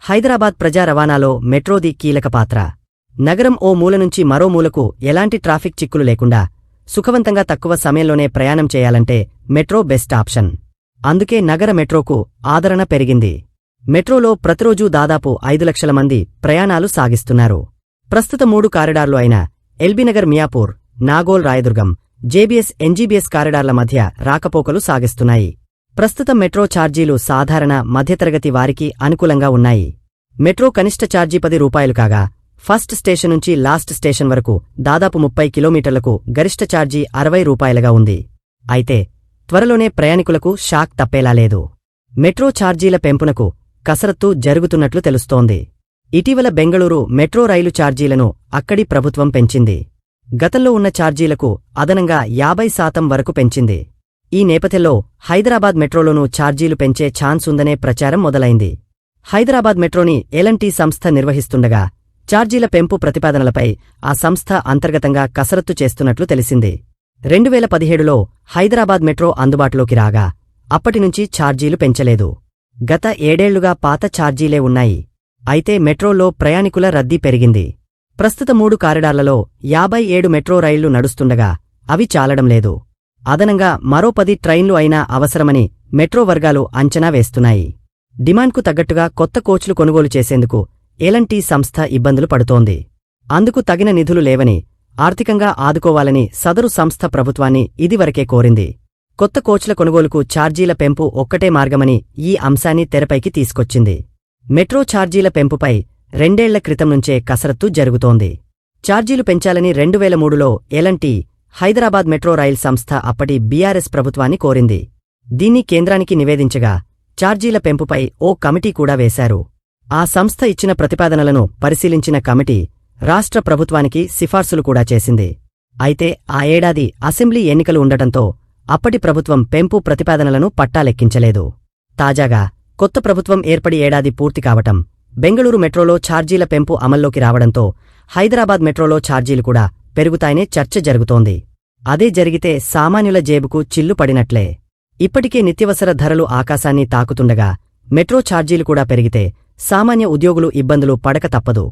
హైదరాబాద్ ప్రజా రవాణాలో మెట్రోది కీలక పాత్ర. నగరం ఓ మూల నుంచి మరో మూలకు ఎలాంటి ట్రాఫిక్ చిక్కులు లేకుండా సుఖవంతంగా తక్కువ సమయంలోనే ప్రయాణం చేయాలంటే మెట్రో బెస్ట్ ఆప్షన్. అందుకే నగర మెట్రోకు ఆదరణ పెరిగింది. మెట్రోలో ప్రతిరోజూ దాదాపు 5 లక్షల మంది ప్రయాణాలు సాగిస్తున్నారు. ప్రస్తుత 3 కారిడార్లు అయిన ఎల్బీనగర్, మియాపూర్, నాగోల్, రాయదుర్గం, జేబీఎస్, ఎన్జీబీఎస్ కారిడార్ల మధ్య రాకపోకలు సాగిస్తున్నాయి. ప్రస్తుతం మెట్రో ఛార్జీలు సాధారణ మధ్యతరగతి వారికి అనుకూలంగా ఉన్నాయి. మెట్రో కనిష్ట ఛార్జీ 10 రూపాయలు కాగా ఫస్ట్ స్టేషన్ నుంచి లాస్ట్ స్టేషన్ వరకు దాదాపు 30 కిలోమీటర్లకు గరిష్ట ఛార్జీ 60 రూపాయలుగా ఉంది. అయితే త్వరలోనే ప్రయాణికులకు షాక్ తప్పేలా లేదు. మెట్రో ఛార్జీల పెంపునకు కసరత్తు జరుగుతున్నట్లు తెలుస్తోంది. ఇటీవల బెంగళూరు మెట్రో రైలు ఛార్జీలను అక్కడి ప్రభుత్వం పెంచింది. గతంలో ఉన్న ఛార్జీలకు అదనంగా 50% వరకు పెంచింది. ఈ నేపథ్యంలో హైదరాబాద్ మెట్రోలోనూ ఛార్జీలు పెంచే ఛాన్స్ ఉందనే ప్రచారం మొదలైంది. హైదరాబాద్ మెట్రోని ఎల్&టీ సంస్థ నిర్వహిస్తుండగా ఛార్జీల పెంపు ప్రతిపాదనలపై ఆ సంస్థ అంతర్గతంగా కసరత్తు చేస్తున్నట్లు తెలిసింది. 2017లో హైదరాబాద్ మెట్రో అందుబాటులోకి రాగా అప్పటినుంచి ఛార్జీలు పెంచలేదు. గత 7 ఏళ్లుగా పాత ఛార్జీలే ఉన్నాయి. అయితే మెట్రోలో ప్రయాణికుల రద్దీ పెరిగింది. ప్రస్తుత 3 కారిడార్లలో 57 మెట్రో రైళ్లు నడుస్తుండగా అవి చాలడం లేదు. అదనంగా మరో 10 ట్రైన్లు అయినా అవసరమని మెట్రో వర్గాలు అంచనా వేస్తున్నాయి. డిమాండ్కు తగ్గట్టుగా కొత్త కోచ్లు కొనుగోలు చేసేందుకు ఎల్&టీ సంస్థ ఇబ్బందులు పడుతోంది. అందుకు తగిన నిధులు లేవని, ఆర్థికంగా ఆదుకోవాలని సదరు సంస్థ ప్రభుత్వాన్ని ఇదివరకే కోరింది. కొత్త కోచ్ల కొనుగోలుకు ఛార్జీల పెంపు ఒక్కటే మార్గమని ఈ అంశాన్ని తెరపైకి తీసుకొచ్చింది. మెట్రో ఛార్జీల పెంపుపై 2 ఏళ్ల క్రితం నుంచే కసరత్తు జరుగుతోంది. ఛార్జీలు పెంచాలని 2003లో ఎల్&టీ హైదరాబాద్ మెట్రో రైల్ సంస్థ అప్పటి బీఆర్ఎస్ ప్రభుత్వాన్ని కోరింది. దీన్ని కేంద్రానికి నివేదించగా ఛార్జీల పెంపుపై ఓ కమిటీ కూడా వేశారు. ఆ సంస్థ ఇచ్చిన ప్రతిపాదనలను పరిశీలించిన కమిటీ రాష్ట్ర ప్రభుత్వానికి సిఫార్సులు కూడా చేసింది. అయితే ఆ ఏడాది అసెంబ్లీ ఎన్నికలు ఉండటంతో అప్పటి ప్రభుత్వం పెంపు ప్రతిపాదనలను పట్టాలెక్కించలేదు. తాజాగా కొత్త ప్రభుత్వం ఏర్పడి ఏడాది పూర్తి కావటం, బెంగళూరు మెట్రోలో ఛార్జీల పెంపు అమల్లోకి రావడంతో హైదరాబాద్ మెట్రోలో ఛార్జీలు కూడా పెరుగుతాయనే చర్చ జరుగుతోంది. అదే జరిగితే సామాన్యుల జేబుకు చిల్లు పడినట్లే. ఇప్పటికే నిత్యవసర ధరలు ఆకాశాన్ని తాకుతుండగా మెట్రో ఛార్జీలు కూడా పెరిగితే సామాన్య ఉద్యోగులు ఇబ్బందులు పడక తప్పదు.